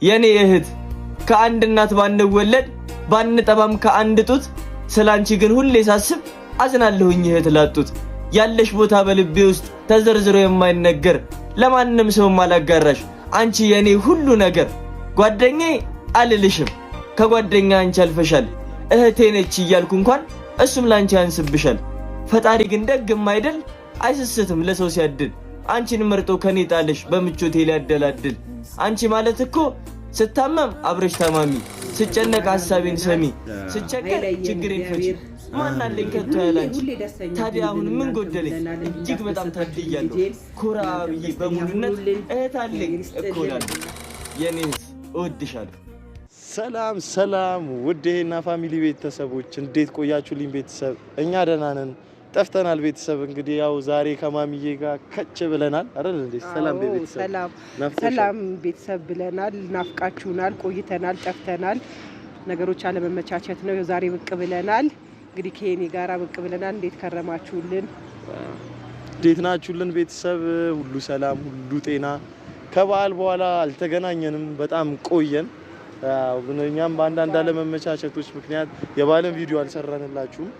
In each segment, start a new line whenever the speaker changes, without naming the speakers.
የኔ እህት ከአንድ እናት ባንወለድ ባንጠባም ከአንድ ጡት ስላንቺ ግን ሁሌ ሳስብ አዝናለሁኝ እህት ላጡት ያለሽ ቦታ በልቤ ውስጥ ተዘርዝሮ የማይነገር ለማንንም ሰው ማላጋራሽ አንቺ የኔ ሁሉ ነገር ጓደኛዬ አልልሽም ከጓደኛ አንቺ አልፈሻል እህቴ ነች እያልኩ እንኳን እሱም ላንቺ ያንስብሻል ፈጣሪ ግን ደግም አይደል አይሰስትም ለሰው ሲያድል አንቺን መርጦ ከኔ ጣልሽ በምቾቴ ሊያደላድል አንቺ ማለት እኮ ስታመም አብረሽ ታማሚ ስጨነቅ ሐሳቤን ሰሚ ስቸገር ችግሬን ፈቺ ማን አለኝ ከቶ ያላንቺ ታዲያ አሁን ምን ጎደለኝ እጅግ በጣም ታድያለሁ ኮራ ብዬ በሙሉነት እህት አለኝ እኮላለሁ የኔስ እወድሻለሁ
ሰላም ሰላም ውዴና ፋሚሊ ቤተሰቦች እንዴት ቆያችሁልኝ ቤተሰብ እኛ ደህና ነን ጠፍተናል ቤተሰብ እንግዲህ ያው ዛሬ ከማሚዬ ጋር ከች ብለናል አይደል እንዴ ሰላም ቤተሰብ
ሰላም ቤተሰብ ብለናል ናፍቃችሁናል ቆይተናል ጠፍተናል ነገሮች አለ መመቻቸት ነው ዛሬ ብቅ ብለናል እንግዲህ ከኔ ጋራ ብቅ ብለናል እንዴት ከረማችሁልን
እንዴት ናችሁልን ቤተሰብ ሁሉ ሰላም ሁሉ ጤና ከበዓል በኋላ አልተገናኘንም በጣም ቆየን እኛም በአንዳንድ አለ መመቻቸቶች ምክንያት የባለን ቪዲዮ አልሰራንላችሁም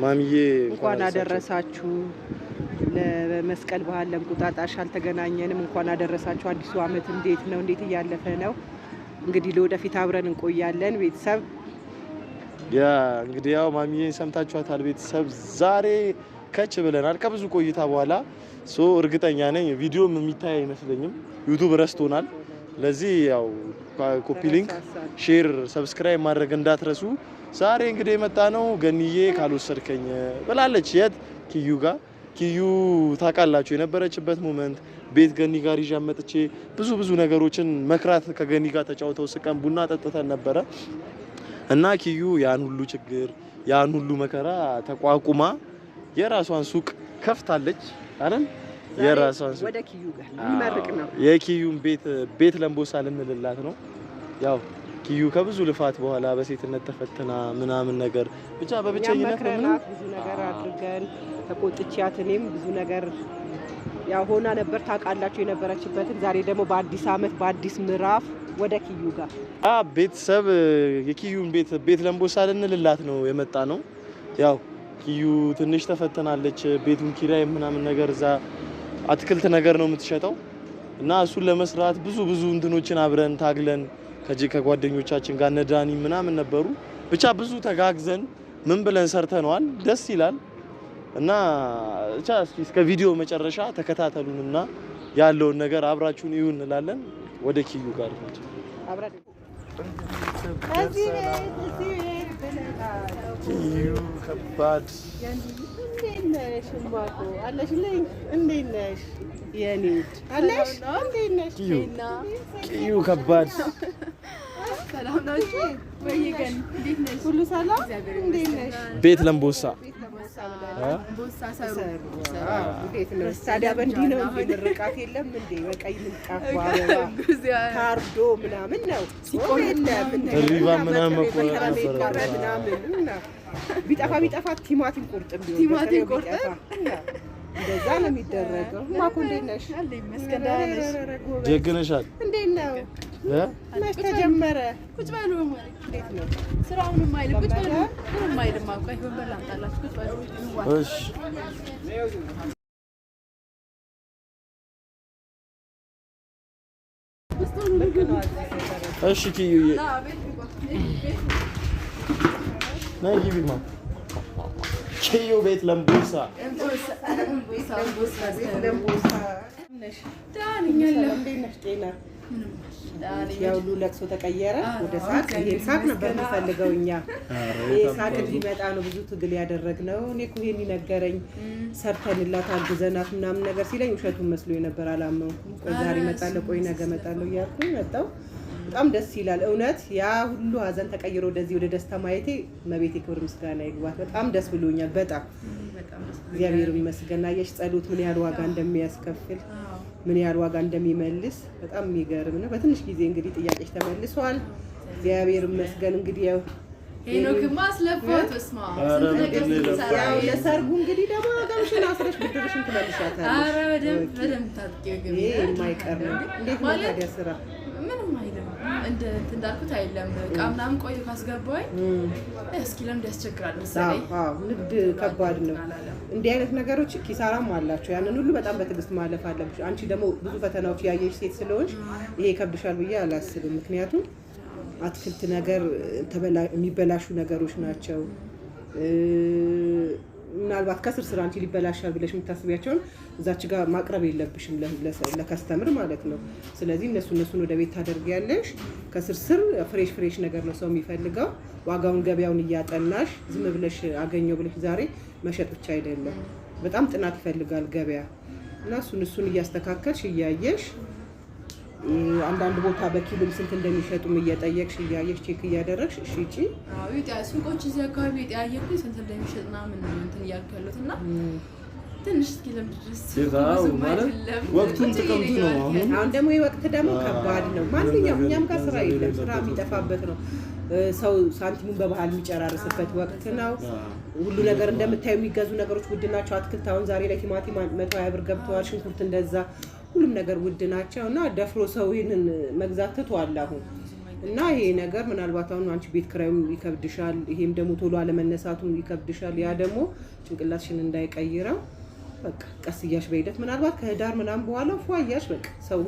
ማሚዬ
እንኳን አደረሳችሁ ለመስቀል በዓል ለምቁጣጣሽ አልተገናኘንም እንኳን አደረሳችሁ አዲሱ አመት እንዴት ነው እንዴት ያለፈ ነው እንግዲህ ለወደፊት አብረን እንቆያለን ቤተሰብ
ያ እንግዲህ ያው ማሚዬን ሰምታችኋታል ቤተሰብ ዛሬ ከች ብለናል ከብዙ ቆይታ በኋላ እርግጠኛ ነኝ ቪዲዮም የሚታይ አይመስለኝም ዩቲዩብ ረስቶናል ለዚህ ያው ኮፒ ሊንክ ሼር ሰብስክራይብ ማድረግ እንዳትረሱ ዛሬ እንግዲህ መጣ ነው ገንዬ ካልወሰድከኝ ብላለች የት ኪዩ ጋር ኪዩ ታቃላችሁ የነበረችበት ሞመንት ቤት ገኒ ጋር ይዣ መጥቼ ብዙ ነገሮችን መክራት ከገኒ ጋር ተጫውተው ስቀን ቡና ጠጥተን ነበረ እና ኪዩ ያን ሁሉ ችግር ያን ሁሉ መከራ ተቋቁማ የራሷን ሱቅ ከፍታለች አይደል የራሷን ሱቅ
ወደ ኪዩ ጋር ይመርቅ ነው
የኪዩን ቤት ለምቦሳ ልንልላት ነው ያው ኪዩ ከብዙ ልፋት በኋላ በሴትነት ተፈተና ምናምን ነገር ብቻ በብቸኝነት ነው
ብዙ ነገር አድርገን ተቆጥቻት እኔም ብዙ ነገር ያው ሆና ነበር ታቃላችሁ የነበረችበትን ዛሬ ደግሞ በአዲስ አመት በአዲስ ምዕራፍ ወደ ኪዩ ጋር
ቤተሰብ የኪዩን ቤት ለምቦሳ ልንልላት ነው የመጣ ነው ያው ኪዩ ትንሽ ተፈተናለች ቤቱን ኪራይ ምናምን ነገር እዛ አትክልት ነገር ነው የምትሸጠው እና እሱን ለመስራት ብዙ እንትኖችን አብረን ታግለን ከጓደኞቻችን ጋር ነዳኒ ምናምን ነበሩ ብቻ ብዙ ተጋግዘን ምን ብለን ሰርተናል ደስ ይላል እና ብቻ እስከ ቪዲዮ መጨረሻ ተከታተሉንና ያለውን ነገር አብራችሁን ይሁን እንላለን ወደ ኪዩ ጋር
አብራን
ኪዩ ከባድ
እንዴት ነሽ ማቆ አለሽልኝ እንዴት ነሽ የኔ አለሽ እንዴት ነሽ
ኪዩ ከባድ
ሰላም ናችሁ ወይገን እንዴት ነሽ ሁሉ ሰላም እንዴት ነሽ
ቤት ለምቦሳ
ቦሳ ሰሩ
እንዴት ነው ታዲያ በእንዲህ ነው እንዴ ምርቃት የለም እንዴ በቀይ ምንጣፍ ካርዶ ምናምን ነው ሲቆየለም
ሪባ ምናምን
መቆረጥ ምናምን ቢጠፋ ቲማቲም ቁርጥም ቢሆን
ቲማቲም ቁርጥም
እንደዛ ነው የሚደረገው ማኮ እንዴት ነሽ
አለኝ መስከዳነሽ
ጀግነሻል
እንዴት ነው መች ተጀመረ
ቁጭ በሉ ማለት
እንዴት ነው
ስራውን ማይል ቁጭ በሉ ምንም ማይል ማቆይ ወንበር ላምጣላችሁ ቁጭ በሉ
እሺ ኪዩዬ ነይ ግቢማ ኪዩ ቤት ለምቦሳ
ያው ለቅሶ ተቀየረ ወደ ሳቅ ይሄን ሳቅ ነበር የምፈልገው እኛ ይሄ ሳቅ እንዲመጣ ነው ብዙ ትግል ያደረግነው እኔ እኮ ይሄን ይነገረኝ ሰርተንላት አግዘናት ምናምን ነገር ሲለኝ ውሸቱን መስሎኝ ነበር አላመንኩም ቆይ ዛሬ እመጣለሁ ቆይ ነገ እመጣለሁ እያልኩኝ መጣሁ በጣም ደስ ይላል እውነት ያ ሁሉ ሀዘን ተቀይሮ ወደዚህ ወደ ደስታ ማየቴ መቤቴ ክብር ምስጋና ይግባት በጣም ደስ ብሎኛል በጣም እግዚአብሔር ይመስገን አየሽ ጸሎት ምን ያህል ዋጋ እንደሚያስከፍል ምን ያህል ዋጋ እንደሚመልስ በጣም የሚገርም ነው በትንሽ ጊዜ እንግዲህ ጥያቄሽ ተመልሷል እግዚአብሔር ይመስገን እንግዲህ ያው
ሄኖክ ማስለፈት እስማ
ያው ለሰርጉ እንግዲህ ደግሞ ጋምሽን አስረሽ ብድርሽን ትመልሻታለሽ
አረ በደም ታጥቂው ግን
ይሄ የማይቀር ነው እንዴት ነው ታዲያ ስራ
ምንም አይደለም እንዳልኩት አይደለም ዕቃ ምናምን ቆይ ካስገባኝ እስኪ ለምን ያስቸግራል መሰለኝ።
ንግድ ከባድ ነው። እንዲህ አይነት ነገሮች ኪሳራም አላቸው። ያንን ሁሉ በጣም በትዕግስት ማለፍ አለብሽ። አንቺ ደግሞ ብዙ ፈተናዎች ያየሽ ሴት ስለሆንሽ ይሄ ይከብድሻል ብዬ አላስብም። ምክንያቱም አትክልት ነገር የሚበላሹ ነገሮች ናቸው። ምናልባት ከስር ስር አንቺ ሊበላሻል ብለሽ የምታስቢያቸውን እዛች ጋር ማቅረብ የለብሽም ለከስተምር ማለት ነው። ስለዚህ እነሱን ወደ ቤት ታደርጊያለሽ። ከስር ስር ፍሬሽ ነገር ነው ሰው የሚፈልገው። ዋጋውን ገበያውን እያጠናሽ ዝም ብለሽ አገኘው ብለሽ ዛሬ መሸጥ ብቻ አይደለም። በጣም ጥናት ይፈልጋል ገበያ እና እሱን እያስተካከልሽ እያየሽ አንዳንድ ቦታ በኪሎም ስንት እንደሚሸጡም እየጠየቅሽ እያየሽ ቼክ እያደረግሽ ሽጪ።
ሱቆች እዚህ አካባቢ የጠያየኩኝ ስንት እንደሚሸጥ ምናምን እንትን እያልኩ ያሉት እና ትንሽ እስኪ ለምን ድረስ
ማለት ወቅቱን ጥቅምት ነው።
አሁን ደግሞ የወቅት ደግሞ ከባድ ነው። ማንኛውም እኛም ጋር ስራ የለም፣ ስራ የሚጠፋበት ነው። ሰው ሳንቲሙን በባህል የሚጨራርስበት ወቅት ነው። ሁሉ ነገር እንደምታዩ የሚገዙ ነገሮች ውድ ናቸው። አትክልት አሁን ዛሬ ላይ ቲማቲም 120 ብር ገብተዋል። ሽንኩርት እንደዛ ሁሉም ነገር ውድ ናቸው እና ደፍሮ ሰው ይህንን መግዛት ትቷል አሁን። እና ይሄ ነገር ምናልባት አሁን አንቺ ቤት ኪራዩም ይከብድሻል፣ ይሄም ደግሞ ቶሎ አለመነሳቱም ይከብድሻል። ያ ደግሞ ጭንቅላትሽን እንዳይቀይረው በቃ ቀስ እያልሽ በሂደት ምናልባት ከህዳር ምናምን በኋላ ፏያሽ በቃ ሰው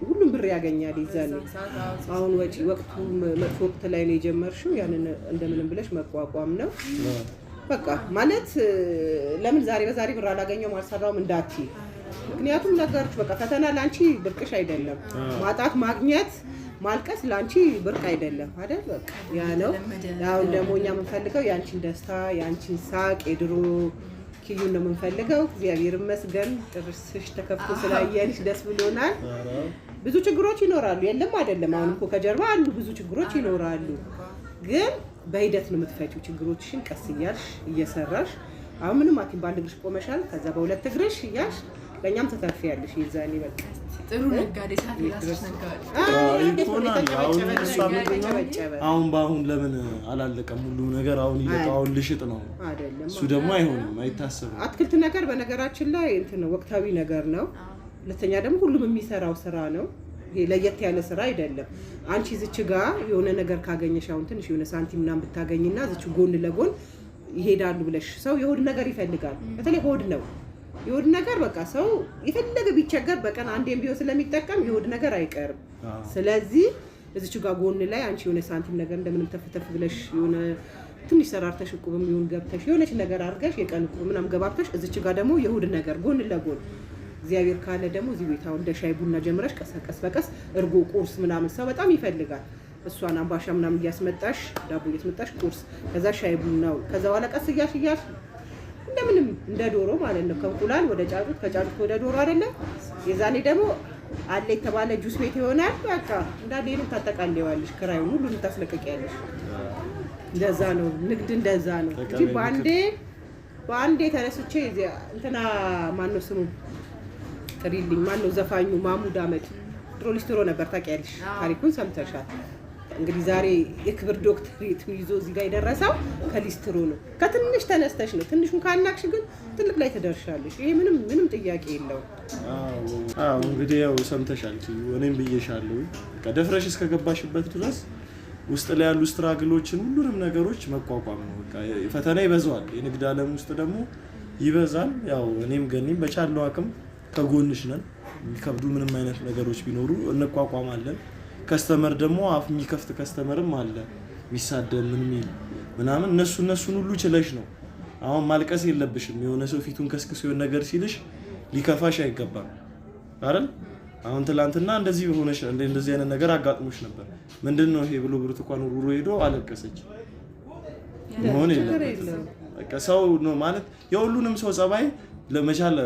ሁሉም ብር ያገኛል ይዘን። አሁን ወቅቱ መጥፎ ወቅት ላይ ነው የጀመርሽው። ያንን እንደምንም ብለሽ መቋቋም ነው በቃ ማለት። ለምን ዛሬ በዛሬ ብር አላገኘውም አልሰራውም እንዳትዪ። ምክንያቱም ነገሮች በቃ ፈተና ላንቺ ብርቅሽ አይደለም። ማጣት ማግኘት ማልቀስ ላንቺ ብርቅ አይደለም አይደል? በቃ ያ ነው። አሁን ደግሞ እኛ የምንፈልገው ያንቺን ደስታ ያንቺን ሳቅ የድሮ ኪዩን ነው የምንፈልገው። እግዚአብሔር ይመስገን ጥርስሽ ተከፍቶ ስላየንሽ ደስ ብሎናል። ብዙ ችግሮች ይኖራሉ፣ የለም አይደለም። አሁን እኮ ከጀርባ አሉ ብዙ ችግሮች ይኖራሉ፣ ግን በሂደት ነው የምትፈጪው ችግሮችሽን ቀስ እያልሽ እየሰራሽ። አሁን ምንም አትይም፣ በአንድ እግርሽ ቆመሻል፣ ከዛ በሁለት እግርሽ እያልሽ ለእኛም ተተርፊያለሽ። ይዛኔ በቃ
ጥሩ ነጋዴ ሳት ይላስሽ ነጋዴ
አሁን በአሁን ለምን አላለቀም ሁሉ ነገር? አሁን ይለቃውን ልሽጥ ነው
አይደለም?
እሱ ደግሞ አይሆንም፣ አይታሰብም።
አትክልት ነገር በነገራችን ላይ እንትን ወቅታዊ ነገር ነው። ሁለተኛ ደግሞ ሁሉም የሚሰራው ስራ ነው። ይሄ ለየት ያለ ስራ አይደለም። አንቺ ዝች ጋር የሆነ ነገር ካገኘሽ አሁን ትንሽ የሆነ ሳንቲም ምናምን ብታገኝና ዝች ጎን ለጎን ይሄዳሉ ብለሽ ሰው የሆድ ነገር ይፈልጋል። በተለይ ሆድ ነው የሆድ ነገር በቃ ሰው የፈለገ ቢቸገር በቀን አንዴም ቢሆን ስለሚጠቀም የሆድ ነገር አይቀርም። ስለዚህ እዚች ጋር ጎን ላይ አንቺ የሆነ ሳንቲም ነገር እንደምንም ተፍተፍ ብለሽ የሆነ ትንሽ ሰራርተሽ እቁብም ይሁን ገብተሽ የሆነች ነገር አድርገሽ የቀን እቁብ ምናምን ገባብተሽ እዚች ጋር ደግሞ የሆድ ነገር ጎን ለጎን እግዚአብሔር ካለ ደግሞ እዚህ ቤት አሁን እንደ ሻይ ቡና ጀምረሽ ቀስ በቀስ እርጎ ቁርስ ምናምን ሰው በጣም ይፈልጋል። እሷን አምባሻ ምናምን እያስመጣሽ ዳቦ እያስመጣሽ ቁርስ፣ ከዛ ሻይ ቡናው፣ ከዛ በኋላ ቀስ እያልሽ እንደምንም እንደ ዶሮ ማለት ነው። ከእንቁላል ወደ ጫጩት፣ ከጫጩት ወደ ዶሮ አይደለ? የዛኔ ደግሞ አለ የተባለ ጁስ ቤት ይሆናል። በቃ እንዳለ ይሄን ታጠቃልያለሽ፣ ክራዩን ሁሉን ታስለቅቂያለሽ። እንደዛ ነው ንግድ፣ እንደዛ ነው እንጂ በአንዴ ተነስቼ እንትና ማነው ስሙ ጥሪልኝ፣ ማነው ዘፋኙ ማሙድ አህመድ ድሮ ሊስትሮ ነበር ታውቂያለሽ፣ ታሪኩን ሰምተሻል። እንግዲህ ዛሬ የክብር ዶክተሬት ይዞ እዚህ ጋር የደረሰው ከሊስትሮ ነው። ከትንሽ ተነስተሽ ነው። ትንሹን ካናክሽ ግን ትልቅ ላይ ትደርሻለሽ። ይሄ ምንም ጥያቄ የለውም።
አዎ እንግዲህ ያው ሰምተሻል። እኔም ብዬሻለሁ ከደፍረሽ እስከገባሽበት ድረስ ውስጥ ላይ ያሉ ስትራግሎችን ሁሉንም ነገሮች መቋቋም ነው። በቃ ፈተና ይበዛዋል። የንግድ ዓለም ውስጥ ደግሞ ይበዛል። ያው እኔም ገኒም በቻለው አቅም ከጎንሽ ነን። የሚከብዱ ምንም አይነት ነገሮች ቢኖሩ እንቋቋማለን። ከስተመር ደግሞ አፍ የሚከፍት ከስተመርም አለ የሚሳደብ ምን ሚል ምናምን እነሱን ሁሉ ችለሽ ነው። አሁን ማልቀስ የለብሽም። የሆነ ሰው ፊቱን ከስክስ የሆነ ነገር ሲልሽ ሊከፋሽ አይገባም አይደል? አሁን ትላንትና እንደዚህ ሆነሽ እንደዚህ አይነት ነገር አጋጥሞሽ ነበር። ምንድነው ይሄ ብሎ ብርቱካን ውሮ ሄዶ አለቀሰች። መሆን የለበትም። በቃ ሰው ነው ማለት የሁሉንም ሰው ጸባይ ለመቻል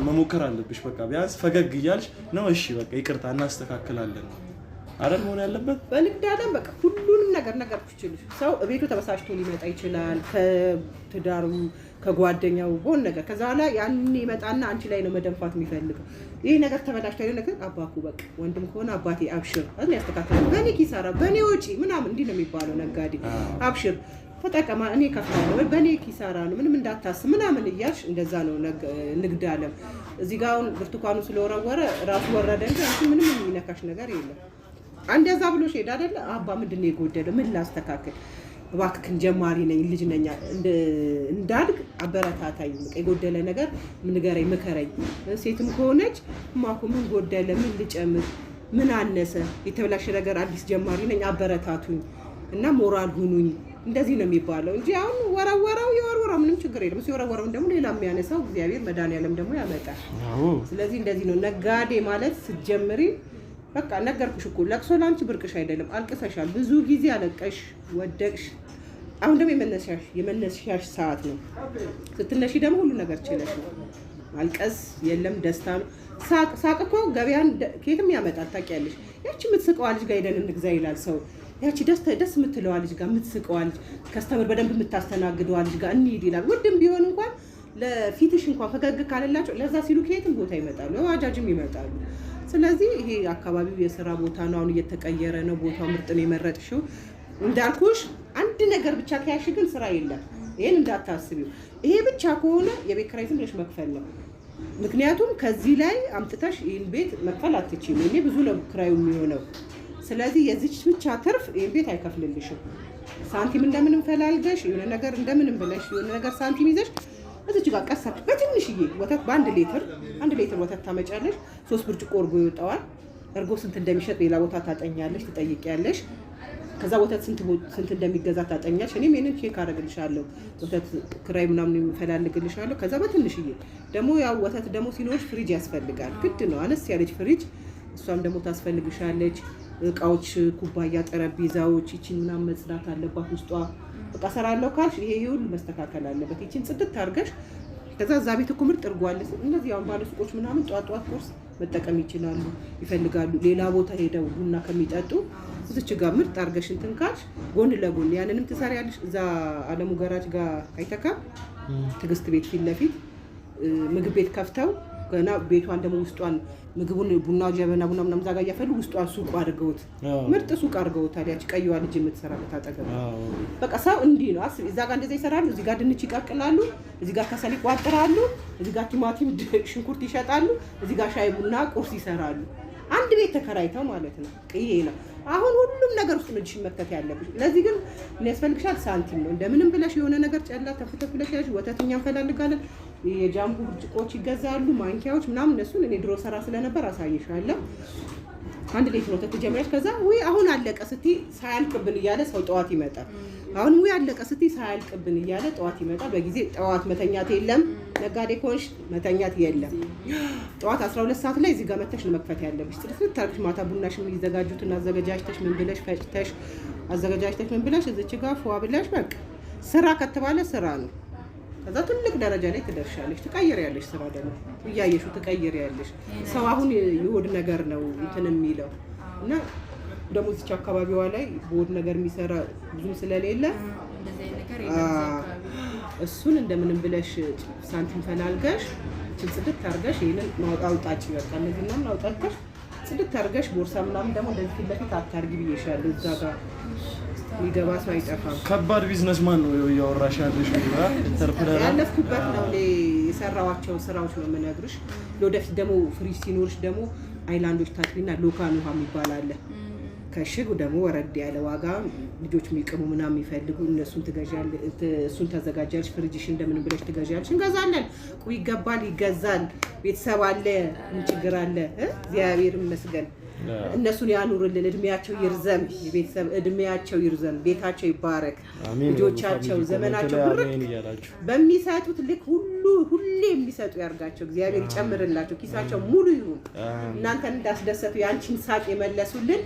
መሞከር አለብሽ። በቃ ቢያንስ ፈገግ እያልሽ ነው እሺ በቃ ይቅርታ እናስተካክላለን አይደል መሆን ያለበት።
በንግድ ዓለም በቃ ሁሉንም ነገር ትችልሽ። ሰው ቤቱ ተበሳጭቶ ሊመጣ ይችላል፣ ከትዳሩ ከጓደኛው በሆነ ነገር። ከዛ በኋላ ያን ይመጣና አንቺ ላይ ነው መደንፋት የሚፈልገው። ይሄ ነገር ተበላሽቶ አይደል ነገር አባኩ በቃ ወንድም ከሆነ አባቴ አብሽር አሁን ያስተካክላል። በኔ ኪሳራ በኔ ወጪ ምናምን እንዲህ ነው የሚባለው። ነጋዴ አብሽር ተጠቀማ እኔ ከፍላለሁ ወይ በኔ ኪሳራ ነው ምንም እንዳታስብ ምናምን እያልሽ እንደዛ ነው ንግድ ዓለም። እዚህ ጋር አሁን ብርቱካኑ ስለወረወረ ራሱ ወረደ እንጂ አንቺ ምንም የሚነካሽ ነገር የለም። እንደዛ ብሎ ሄድ አይደለ አባ ምንድነው የጎደለው ምን ላስተካክል እባክህን ጀማሪ ነኝ ልጅ ነኝ እንዳድግ አበረታታኝ የጎደለ ነገር ንገረኝ ምከረኝ ሴትም ከሆነች ማኩ ምን ጎደለ ምን ልጨምር ምን አነሰ የተበላሸ ነገር አዲስ ጀማሪ ነኝ አበረታቱኝ እና ሞራል ሁኑኝ እንደዚህ ነው የሚባለው እንጂ አሁን ወራወራው የወራወራው ምንም ችግር የለም ሲወራወራው ደግሞ ሌላ የሚያነሳው እግዚአብሔር መድኃኒዓለም ደግሞ ያመጣል ስለዚህ እንደዚህ ነው ነጋዴ ማለት ስትጀምሪ በቃ ነገርኩሽ እኮ ለቅሶ ላንቺ ብርቅሽ አይደለም አልቅሰሻል ብዙ ጊዜ አለቀሽ ወደቅሽ አሁን ደግሞ የመነሻሽ ሰዓት ነው ስትነሺ ደግሞ ሁሉ ነገር ችለሽ ነው አልቀስ የለም ደስታ ነው ሳቅ እኮ ገበያን ከየትም ያመጣል ታውቂያለሽ ያቺ የምትስቀዋ ልጅ ጋር ሄደን እንግዛ ይላል ሰው ያቺ ደስ የምትለዋ ልጅ ጋር የምትስቀዋ ልጅ ከስተመር በደንብ የምታስተናግደዋ ልጅ ጋር እንሂድ ይላል ውድም ቢሆን እንኳን ለፊትሽ እንኳን ፈገግ ካለላቸው ለዛ ሲሉ ከየትም ቦታ ይመጣሉ ለዋጃጅም ይመጣሉ ስለዚህ ይሄ አካባቢው የሥራ ቦታ ነው አሁን እየተቀየረ ነው ቦታው ምርጥ ነው የመረጥሽው እንዳልኩሽ አንድ ነገር ብቻ ከያሽ ግን ስራ የለም ይሄን እንዳታስቢው ይሄ ብቻ ከሆነ የቤት ኪራይ ዝም ብለሽ መክፈል ነው ምክንያቱም ከዚህ ላይ አምጥተሽ ይሄን ቤት መክፈል አትችይም እኔ ብዙ ነው ኪራዩ የሚሆነው ስለዚህ የዚች ብቻ ትርፍ ይሄን ቤት አይከፍልልሽም ሳንቲም እንደምንም ፈላልገሽ የሆነ ነገር እንደምንም ብለሽ የሆነ ነገር ሳንቲም ይዘሽ እዚህ ጋር ቀሰርሽ በትንሽዬ ወተት በአንድ ሊትር ወተት ታመጫለሽ 3 ብርጭቆ እርጎ ይወጣዋል እርጎ ስንት እንደሚሸጥ ሌላ ቦታ ታጠኛለሽ ትጠይቂያለሽ ከዛ ወተት ስንት እንደሚገዛ ታጠኛለሽ እኔም ይሄንን ቼክ አደርግልሻለሁ ወተት ክራይ ምናምን ይፈላልግልሻለሁ ከዛ በትንሽዬ ደግሞ ያው ወተት ደግሞ ሲኖርሽ ፍሪጅ ያስፈልጋል ግድ ነው አነስ ያለች ፍሪጅ እሷም ደግሞ ታስፈልግሻለች እቃዎች ኩባያ ጠረጴዛዎች ይቺን ምናምን መጽዳት አለባት ውስጧ በቃ ሰራለው ካልሽ ይሄ ሁሉ መስተካከል አለበት ይቺን ጽድት አድርገሽ ከዛ እዛ ቤት እኮ ምርጥ እርጓል እንደዚህ አሁን ባለ ሱቆች ምናምን ጧት ቁርስ መጠቀም ይችላሉ ይፈልጋሉ ሌላ ቦታ ሄደው ቡና ከሚጠጡ እዚች ጋር ምርጥ አድርገሽ እንትን ካልሽ ጎን ለጎን ያንንም ትሰሪያለሽ እዛ አለሙ ገራጅ ጋር አይተካ ትግስት ቤት ፊት ለፊት ምግብ ቤት ከፍተው ገና ቤቷን ደግሞ ውስጧን ምግቡን ቡና ጀበና ቡና ምናምን ዛጋ ያፈሉ ውስጧን ሱቅ አድርገውት ምርጥ ሱቅ አድርገውታል ያቺ ቀይዋ ልጅ የምትሰራበት አጠገብ በቃ ሰው እንዲህ ነው አስቢ እዛ ጋር እንደዛ ይሰራሉ እዚህ ጋር ድንች ይቀቅላሉ እዚህ ጋር ከሰል ይቋጥራሉ እዚህ ጋር ቲማቲም ሽንኩርት ይሸጣሉ እዚህ ጋር ሻይ ቡና ቁርስ ይሰራሉ አንድ ቤት ተከራይተው ማለት ነው ቅዬ ነው አሁን ሁሉም ነገር ውስጥ ልጅሽ መከተ ያለብሽ ለዚህ ግን ምን ያስፈልግሻል ሳንቲም ነው እንደምንም ብለሽ የሆነ ነገር ጨላ ተፍተፍ ብለሽ ያዥ ወተትኛ እንፈላልጋለን የጃምቡ ብርጭቆች ይገዛሉ ማንኪያዎች ምናምን እነሱን እኔ ድሮ ሰራ ስለነበር አሳይሻለሁ አንድ ሌት ነው ተጀመረሽ ከዛ ወይ አሁን አለቀ ስትይ ሳያልቅብን እያለ ሰው ጠዋት ይመጣል አሁን ወይ አለቀ ስትይ ሳያልቅብን እያለ ጠዋት ይመጣል በጊዜ ጠዋት መተኛት የለም ነጋዴ ኮንሽ መተኛት የለም ጠዋት 12 ሰዓት ላይ እዚህ ጋር መተሽ ነው መክፈት ያለብሽ ጥርት ታርክሽ ማታ ቡናሽም ይዘጋጁትና አዘጋጃጅተሽ ምን ብለሽ ፈጭተሽ አዘጋጃጅተሽ ምን ብለሽ እዚች ጋር ፏ ብለሽ በቃ ስራ ከተባለ ስራ ነው ከዛ ትልቅ ደረጃ ላይ ትደርሻለሽ ትቀይሪያለሽ ስራ ደግሞ እያየሽው ትቀይሪያለሽ ሰው አሁን ይወድ ነገር ነው እንትን የሚለው እና ደግሞ እዚች አካባቢዋ ላይ ቦድ ነገር የሚሰራ ብዙ ስለሌለ እሱን እንደምንም ብለሽ ሳንቲም ፈላልገሽ ጽድት አድርገሽ ይሄንን ማውጣጭ በቃ እነዚህ ምናምን አውጣጭ ጽድት አድርገሽ ቦርሳ ምናምን ደግሞ እንደዚህ ፊት ለፊት አታርጊ ብዬሻለሁ እዛ ጋር ሊገባ ሰው አይጠፋም
ከባድ ቢዝነስ ማን ነው ያወራሽ ያለሽ ኢንተርፕረነር
ያለፍኩበት ነው የሰራዋቸው ስራዎች ነው የምነግርሽ ለወደፊት ደግሞ ፍሪጅ ሲኖርሽ ደግሞ አይላንዶች ታክሪና ሎካል ውሃ የሚባል አለ ከሽጉ ደግሞ ወረድ ያለ ዋጋ ልጆች የሚቀሙ ምናምን የሚፈልጉ እነሱን ትገዣለሽ እሱን ታዘጋጃለሽ ፍሪጅሽ እንደምን ብለሽ ትገዣለሽ እንገዛለን ይገዛል ቤተሰብ አለ ምን ችግር አለ እግዚአብሔር ይመስገን እነሱን ያኑርልን እድሜያቸው ይርዘም የቤተሰብ እድሜያቸው ይርዘም ቤታቸው ይባረክ ልጆቻቸው ዘመናቸው በሚሰጡት ልክ ሁሌ የሚሰጡ ያርጋቸው እግዚአብሔር ይጨምርላቸው ኪሳቸው ሙሉ ይሁን እናንተን እንዳስደሰቱ ያንቺን ሳቅ የመለሱልን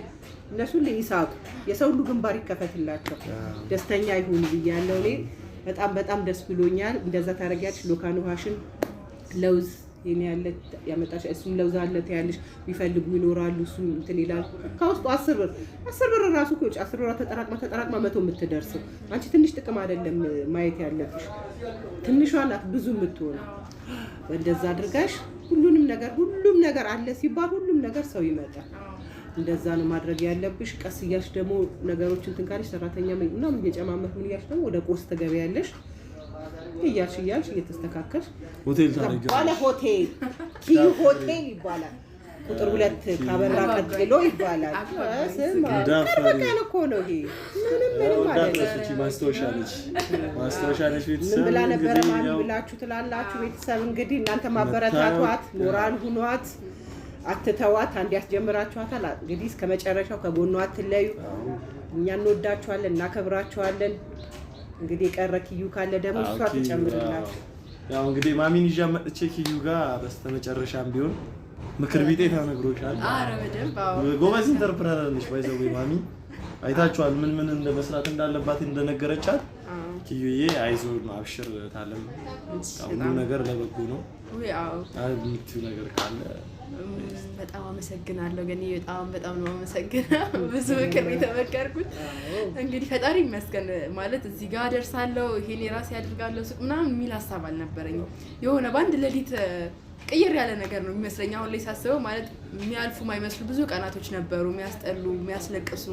እነሱ ለይሳቁ የሰው ሁሉ ግንባር ይከፈትላቸው ደስተኛ ይሁን ብያለሁ እኔ በጣም ደስ ብሎኛል እንደዛ ታረጋግሽ ሎካል ውሃሽን ለውዝ የኔ ያለ ያመጣሽ እሱም ለውዝ አለ ታያለሽ ቢፈልጉ ይኖራሉ እሱም እንትን ይላል ከውስጡ 10 ብር ራሱ እኮ 10 ብር ተጠራቅማ 100 የምትደርስ አንቺ ትንሽ ጥቅም አይደለም ማየት ያለብሽ ትንሿ ናት ብዙ የምትሆን እንደዛ አድርጋሽ ሁሉም ነገር አለ ሲባል ሁሉም ነገር ሰው ይመጣል እንደዛ ነው ማድረግ ያለብሽ ቀስ እያልሽ ደግሞ ነገሮችን ትንካልሽ ሰራተኛ ምናምን እየጨማመርሽ ምን እያልሽ ደግሞ ወደ ቁርስ ትገቢያለሽ እያልሽ እየተስተካከልሽ
ሆቴል ታደርጊ
ባለ ሆቴል ኪዩ ሆቴል ይባላል ቁጥር 2 ካበራ ቀጥሎ ይባላል። ስማ ቀን እኮ ነው ይሄ ምንም ማለት
ማስታወሻ ነች ቤተሰብ
ምን ብላ ነበረ ማሚ ብላችሁ ትላላችሁ ቤተሰብ እንግዲህ እናንተ ማበረታቷት ሞራል ሁኗት አትተዋት አንድ ያስጀምራችኋታል እንግዲህ እስከ መጨረሻው ከጎኗ አትለዩ እኛ እንወዳችኋለን እናከብራችኋለን እንግዲህ የቀረ ኪዩ ካለ ደግሞ እሷ ትጨምርላችሁ
ያው እንግዲህ ማሚን ይዣ መጥቼ ኪዩ ጋር በስተመጨረሻም ቢሆን ምክር ቢጤ ተነግሮሻል
አረ በደንብ
ጎበዝ ኢንተርፕረነር ነሽ ባይዘው ማሚ አይታችኋል ምን እንደመስራት እንዳለባት እንደነገረቻት ኪዩዬ አይዞህ አብሽር ታለም ሁሉ ነገር ለበጎ ነው
ያው
አብልቱ ነገር ካለ
በጣም አመሰግናለሁ ግን በጣም ነው አመሰግናለሁ ብዙ ምክር የተመከርኩት እንግዲህ ፈጣሪ ይመስገን ማለት እዚህ ጋር ደርሳለሁ ይሄን የራሴ ያድርጋለሁ ሱቅ ምናምን የሚል ሐሳብ አልነበረኝ የሆነ ባንድ ሌሊት ቅይር ያለ ነገር ነው የሚመስለኝ አሁን ላይ ሳስበው ማለት የሚያልፉ ማይመስሉ ብዙ ቀናቶች ነበሩ የሚያስጠሉ የሚያስለቅሱ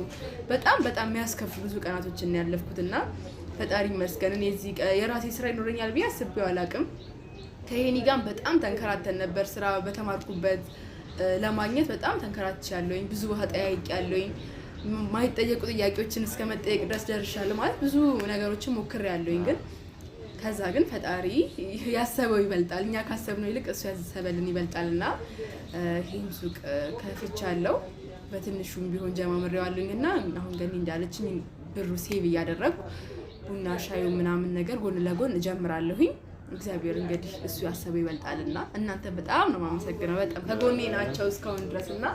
በጣም የሚያስከፉ ብዙ ቀናቶችን ያለፍኩትና ፈጣሪ ይመስገን እኔ እዚህ የራሴ ስራ ይኖረኛል ብዬ አስቤው አላቅም ከሄኒ ጋር በጣም ተንከራተን ነበር ስራ በተማርኩበት ለማግኘት በጣም ተንከራትቻለሁኝ ብዙ ቦታ ጠያይቄያለሁኝ ማይጠየቁ ጥያቄዎችን እስከ መጠየቅ ድረስ ደርሻለሁ ማለት ብዙ ነገሮችን ሞክሬያለሁኝ ግን ከዛ ግን ፈጣሪ ያሰበው ይበልጣል እኛ ካሰብነው ይልቅ እሱ ያሰበልን ይበልጣልና ይሄን ሱቅ ከፍቻለሁ በትንሹም ቢሆን ጀማምሬዋለሁኝና አሁን ግን እንዳለችኝ ብሩ ሴቭ እያደረኩ ቡና ሻዩ ምናምን ነገር ጎን ለጎን እጀምራለሁኝ እግዚአብሔር እንግዲህ እሱ ያሰበው ይበልጣልና እናንተ በጣም ነው ማመሰግነው በጣም ከጎኔ ናቸው እስካሁን ድረስና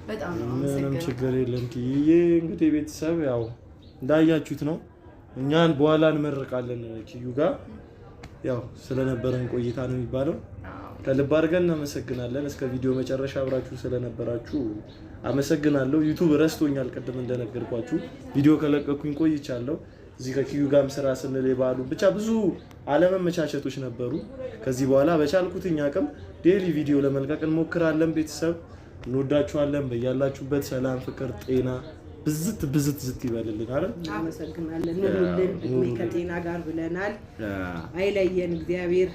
በጣም ነው ማመሰግነው
ምንም ችግር የለም ኪዬ እንግዲህ ቤተሰብ ያው እንዳያችሁት ነው እኛን በኋላ እንመርቃለን ኪዩ ጋር ያው ስለነበረን ቆይታ ነው የሚባለው ከልብ አድርገን እናመሰግናለን እስከ ቪዲዮ መጨረሻ አብራችሁ ስለነበራችሁ አመሰግናለሁ ዩቲዩብ ረስቶኛል ቅድም እንደነገርኳችሁ ቪዲዮ ከለቀኩኝ ቆይቻለሁ እዚህ ከኪዩ ጋርም ስራ ስንል የባሉ ብቻ ብዙ አለመመቻቸቶች ነበሩ ከዚህ በኋላ በቻልኩትኛ አቅም ዴሊ ቪዲዮ ለመልቀቅ እንሞክራለን ቤተሰብ እንወዳችኋለን በያላችሁበት ሰላም ፍቅር ጤና ብዝት ይበልልን አይደል
አመሰግናለን ሁሉልን ከጤና ጋር ብለናል አይለየን እግዚአብሔር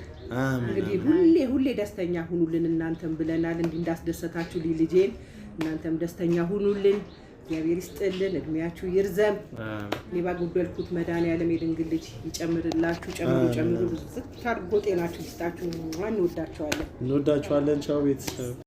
እንግዲህ ሁሌ ደስተኛ ሁኑልን እናንተም ብለናል እንዳስደሰታችሁ ልጄን እናንተም ደስተኛ ሁኑልን እግዚአብሔር ይስጥልን እድሜያችሁ ይርዘም ሊባጉደልኩት መድኃኒዓለም የድንግል ልጅ ይጨምርላችሁ ጨምሩ ብዝት አድርጎ ጤናችሁ ይስጣችሁ እንወዳችኋለን ቻው ቤተሰብ